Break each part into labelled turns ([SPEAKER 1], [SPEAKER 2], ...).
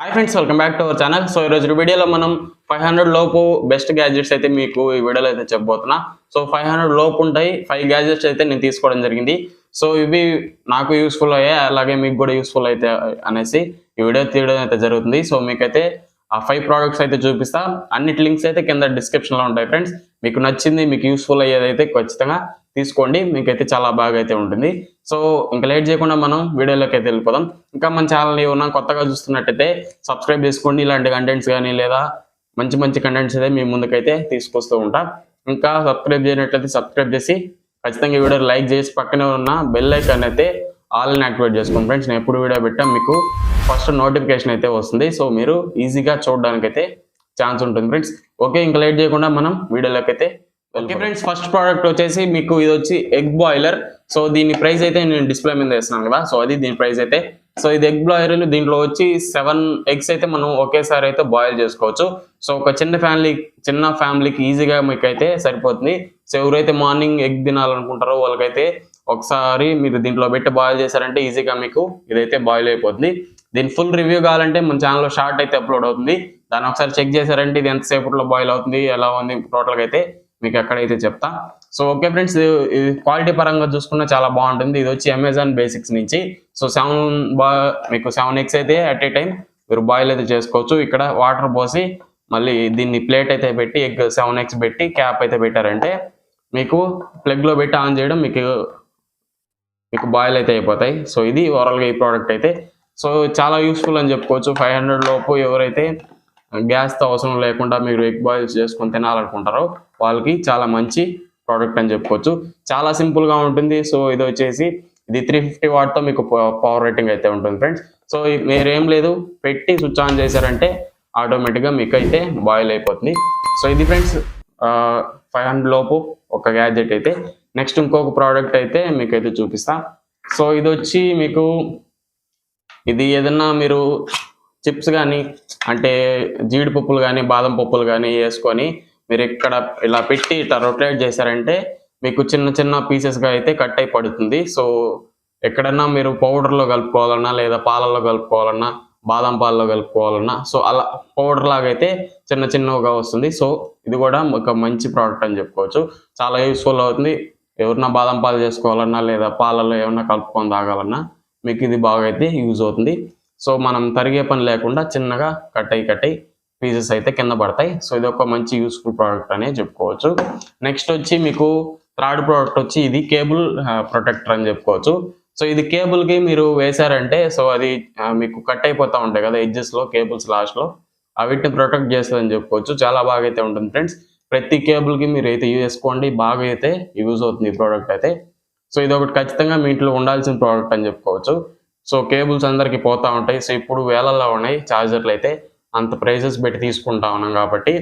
[SPEAKER 1] Hi friends, welcome back to our channel. So ఈరోజు వీడియోలో మనం 500 లోపు బెస్ట్ గ్యాడ్జెట్స్ అయితే మీకు ఈ వీడియోలో అయితే చెప్పబోతున్నా. సో 500 లోపు ఉంటాయి 5 గ్యాడ్జెట్స్ అయితే నేను తీసుకోవడం జరిగింది. సో ఇవి నాకు యూస్ఫుల్ అయ్యాయి, అలాగే మీకు కూడా యూస్ఫుల్ అయితే అనేసి ఈ వీడియో తీయడం అయితే జరుగుతుంది. సో మీకైతే ఆ 5 ప్రోడక్ట్స్ అయితే చూపిస్తా. అన్నిటి లింక్స్ అయితే కింద డిస్క్రిప్షన్లో ఉంటాయి ఫ్రెండ్స్. మీకు నచ్చింది, మీకు యూస్ఫుల్ అయ్యేదైతే ఖచ్చితంగా తీసుకోండి, మీకైతే చాలా బాగా అయితే ఉంటుంది. సో ఇంకా లేట్ చేయకుండా మనం వీడియోలోకి అయితే వెళ్ళిపోదాం. ఇంకా మన ఛానల్ని ఏమన్నా కొత్తగా చూస్తున్నట్టయితే సబ్స్క్రైబ్ చేసుకోండి. ఇలాంటి కంటెంట్స్ కానీ లేదా మంచి మంచి కంటెంట్స్ అయితే మీ ముందుకైతే తీసుకొస్తూ ఉంటా. ఇంకా సబ్స్క్రైబ్ చేయనట్లయితే సబ్స్క్రైబ్ చేసి ఖచ్చితంగా ఈ వీడియో లైక్ చేసి పక్కనే ఉన్న బెల్ ఐకాన్ అయితే ఆల్ని యాక్టివేట్ చేసుకోండి ఫ్రెండ్స్. నేను ఎప్పుడు వీడియో పెట్టా మీకు ఫస్ట్ నోటిఫికేషన్ అయితే వస్తుంది. సో మీరు ఈజీగా చూడడానికి అయితే ఛాన్స్ ఉంటుంది ఫ్రెండ్స్. ఓకే, ఇంకా లేట్ చేయకుండా మనం వీడియోలోకి అయితే ఓకే ఫ్రెండ్స్. ఫస్ట్ ప్రోడక్ట్ వచ్చేసి మీకు ఇది వచ్చి ఎగ్ బాయిలర్. సో దీని ప్రైస్ అయితే నేను డిస్ప్లే మీద వేస్తున్నాను కదా, సో అది దీని ప్రైస్ అయితే. సో ఇది ఎగ్ బాయిలర్, దీంట్లో వచ్చి 7 ఎగ్స్ అయితే మనం ఒకేసారి అయితే బాయిల్ చేసుకోవచ్చు. సో ఒక చిన్న ఫ్యామిలీకి ఈజీగా మీకు అయితే సరిపోతుంది. సో ఎవరైతే మార్నింగ్ ఎగ్ తినాలనుకుంటారో వాళ్ళకైతే ఒకసారి మీరు దీంట్లో పెట్టి బాయిల్ చేశారంటే ఈజీగా మీకు ఇదైతే బాయిల్ అయిపోతుంది. దీని ఫుల్ రివ్యూ కావాలంటే మన ఛానల్లో షార్ట్ అయితే అప్లోడ్ అవుతుంది, దాన్ని ఒకసారి చెక్ చేశారంటే ఇది ఎంతసేపట్లో బాయిల్ అవుతుంది, ఎలా ఉంది టోటల్గా అయితే మీకు ఎక్కడైతే చెప్తా. సో ఓకే ఫ్రెండ్స్, ఇది క్వాలిటీ పరంగా చూసుకున్నా చాలా బాగుంటుంది. ఇది వచ్చి అమెజాన్ బేసిక్స్ నుంచి. సో మీకు 7 ఎగ్స్ అయితే అట్ ఏ టైం మీరు బాయిల్ అయితే చేసుకోవచ్చు. ఇక్కడ వాటర్ పోసి మళ్ళీ దీన్ని ప్లేట్ అయితే పెట్టి ఎగ్ 7 ఎగ్స్ పెట్టి క్యాప్ అయితే పెట్టారంటే మీకు ప్లగ్లో పెట్టి ఆన్ చేయడం మీకు బాయిల్ అయితే అయిపోతాయి. సో ఇది ఓవరాల్గా ఈ ప్రోడక్ట్ అయితే. సో చాలా యూస్ఫుల్ అని చెప్పుకోవచ్చు. 500 లోపు ఎవరైతే గ్యాస్తో అవసరం లేకుండా మీరు ఎగ్ బాయిల్స్ చేసుకొని తినాలనుకుంటారో వాళ్ళకి చాలా మంచి ప్రోడక్ట్ అని చెప్పుకోవచ్చు. చాలా సింపుల్గా ఉంటుంది. సో ఇది వచ్చేసి ఇది 350 వాట్తో మీకు పవర్ రేటింగ్ అయితే ఉంటుంది ఫ్రెండ్స్. సో మీరేం లేదు, పెట్టి స్విచ్ ఆన్ చేశారంటే ఆటోమేటిక్గా మీకు అయితే బాయిల్ అయిపోతుంది. సో ఇది ఫ్రెండ్స్ 500 లోపు ఒక గ్యాడ్జెట్ అయితే. నెక్స్ట్ ఇంకొక ప్రోడక్ట్ అయితే మీకైతే చూపిస్తా. సో ఇది వచ్చి మీకు ఇది ఏదన్నా మీరు చిప్స్ కానీ అంటే జీడిపప్పులు కానీ బాదం పప్పులు కానీ వేసుకొని మీరు ఇక్కడ ఇలా పెట్టి ఇట్లా రొటేట్ చేశారంటే మీకు చిన్న చిన్న పీసెస్గా అయితే కట్ అయి పడుతుంది. సో ఎక్కడన్నా మీరు పౌడర్లో కలుపుకోవాలన్నా లేదా పాలల్లో కలుపుకోవాలన్నా బాదం పాలలో కలుపుకోవాలన్నా సో అలా పౌడర్ లాగా అయితే చిన్నగా వస్తుంది. సో ఇది కూడా ఒక మంచి ప్రోడక్ట్ అని చెప్పుకోవచ్చు. చాలా యూస్ఫుల్ అవుతుంది. ఎవరన్నా బాదం పాలు చేసుకోవాలన్నా లేదా పాలలో ఏమన్నా కలుపుకొని తాగాలన్నా మీకు ఇది బాగా అయితే యూజ్ అవుతుంది. సో మనం తరిగే పని లేకుండా చిన్నగా కట్ అయ్యి పీసెస్ అయితే కింద పడతాయి. సో ఇది ఒక మంచి యూస్ఫుల్ ప్రోడక్ట్ అనే చెప్పుకోవచ్చు. నెక్స్ట్ వచ్చి మీకు థర్డ్ ప్రోడక్ట్ వచ్చి ఇది కేబుల్ ప్రొటెక్టర్ అని చెప్పుకోవచ్చు. సో ఇది కేబుల్కి మీరు వేశారంటే సో అది మీకు కట్ అయిపోతూ ఉంటాయి కదా ఎడ్జెస్లో, కేబుల్స్ లాస్ట్లో, వీటిని ప్రొటెక్ట్ చేస్తుందని చెప్పుకోవచ్చు. చాలా బాగా అయితే ఉంటుంది ఫ్రెండ్స్. ప్రతి కేబుల్కి మీరు అయితే యూజ్ చేసుకోండి, బాగా అయితే యూజ్ అవుతుంది ఈ ప్రోడక్ట్ అయితే. సో ఇది ఒకటి ఖచ్చితంగా మీ ఇంట్లో ఉండాల్సిన ప్రోడక్ట్ అని చెప్పుకోవచ్చు. సో కేబుల్స్ అందరికీ పోతూ ఉంటాయి. సో ఇప్పుడు వేలల్లో ఉన్నాయి ఛార్జర్లు అయితే, అంత ప్రైజెస్ పెట్టి తీసుకుంటా ఉన్నాం కాబట్టి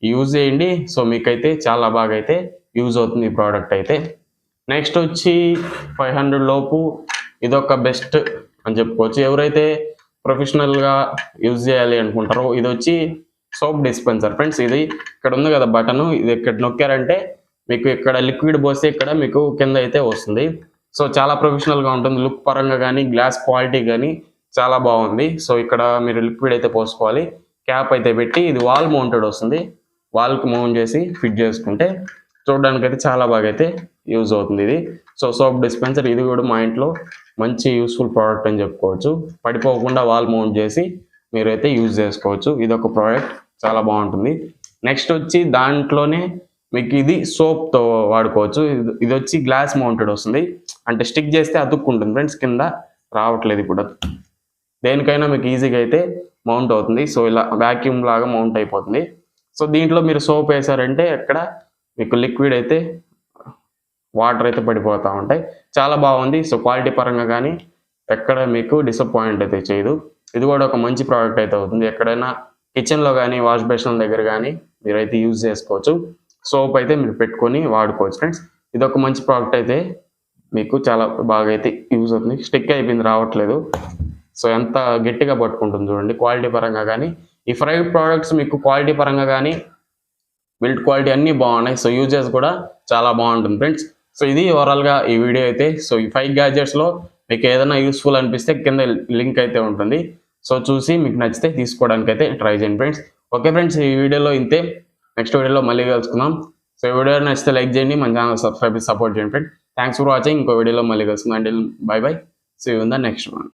[SPEAKER 1] యూజ్ చేయండి. సో మీకైతే చాలా బాగా అయితే యూజ్ అవుతుంది ఈ ప్రోడక్ట్ అయితే. నెక్స్ట్ వచ్చి 500 లోపు ఇదొక బెస్ట్ అని చెప్పుకోవచ్చు. ఎవరైతే ప్రొఫెషనల్గా యూజ్ చేయాలి అనుకుంటారో ఇది వచ్చి సోప్ డిస్పెన్సర్ ఫ్రెండ్స్. ఇది ఇక్కడ ఉంది కదా బటను, ఇది ఇక్కడ నొక్కారంటే మీకు ఇక్కడ లిక్విడ్ పోస్తే ఇక్కడ మీకు కింద అయితే వస్తుంది. సో చాలా ప్రొఫెషనల్గా ఉంటుంది, లుక్ పరంగా కానీ గ్లాస్ క్వాలిటీ కానీ చాలా బాగుంది. సో ఇక్కడ మీరు లిక్విడ్ అయితే పోసుకోవాలి, క్యాప్ అయితే పెట్టి ఇది వాల్ మౌంటెడ్ వస్తుంది. వాల్కి మౌంట్ చేసి ఫిట్ చేసుకుంటే చూడడానికి అయితే చాలా బాగా అయితే యూజ్ అవుతుంది ఇది. సో సోప్ డిస్పెన్సర్ ఇది కూడా మా ఇంట్లో మంచి యూస్ఫుల్ ప్రోడక్ట్ అని చెప్పుకోవచ్చు. పడిపోకుండా వాల్ మౌంట్ చేసి మీరైతే యూజ్ చేసుకోవచ్చు. ఇది ఒక ప్రోడక్ట్ చాలా బాగుంటుంది. నెక్స్ట్ వచ్చి దాంట్లోనే మీకు ఇది సోప్తో వాడుకోవచ్చు. ఇది వచ్చి గ్లాస్ మౌంటెడ్ వస్తుంది, అంటే స్టిక్ చేస్తే అతుక్కుంటుంది ఫ్రెండ్స్, కింద రావట్లేదు ఇప్పుడు. దేనికైనా మీకు ఈజీగా అయితే మౌంట్ అవుతుంది. సో ఇలా వ్యాక్యూమ్ లాగా మౌంట్ అయిపోతుంది. సో దీంట్లో మీరు సోప్ వేసారంటే ఎక్కడ మీకు లిక్విడ్ అయితే వాటర్ అయితే పడిపోతూ ఉంటాయి. చాలా బాగుంది. సో క్వాలిటీ పరంగా కానీ ఎక్కడ మీకు డిసప్పాయింట్ అయితే చేయదు. ఇది కూడా ఒక మంచి ప్రోడక్ట్ అయితే అవుతుంది. ఎక్కడైనా కిచెన్లో కానీ వాష్ బేసిన్ దగ్గర కానీ మీరైతే యూజ్ చేసుకోవచ్చు. సోప్ అయితే మీరు పెట్టుకొని వాడుకోవచ్చు ఫ్రెండ్స్. ఇది ఒక మంచి ప్రోడక్ట్ అయితే మీకు చాలా బాగా అయితే యూజ్ అవుతుంది. స్టిక్ అయిపోయింది, రావట్లేదు. సో ఎంత గట్టిగా పట్టుకుంటుంది చూడండి క్వాలిటీ పరంగా కానీ. ఈ 5 ప్రోడక్ట్స్ మీకు క్వాలిటీ పరంగా కానీ బిల్డ్ క్వాలిటీ అన్నీ బాగున్నాయి. సో యూజెస్ కూడా చాలా బాగుంటుంది ఫ్రెండ్స్. సో ఇది ఓవరాల్గా ఈ వీడియో అయితే. సో ఈ 5 గ్యాడ్జెట్స్లో మీకు ఏదైనా యూస్ఫుల్ అనిపిస్తే కింద లింక్ అయితే ఉంటుంది, సో చూసి మీకు నచ్చితే తీసుకోవడానికి అయితే ట్రై చేయండి ఫ్రెండ్స్. ఓకే ఫ్రెండ్స్, ఈ వీడియోలో ఇంతే. నెక్స్ట్ వీడియోలో మళ్ళీ కలుసుకుందాం. సో ఈ వీడియో నచ్చితే లైక్ చేయండి, మన ఛానల్ సబ్స్క్రైబ్ సపోర్ట్ చేయండి ఫ్రెండ్స్. Thanks for watching. ఇంకో వీడియోలో మళ్ళీ కలుసుకుందాం. Bye bye. See you in the next one.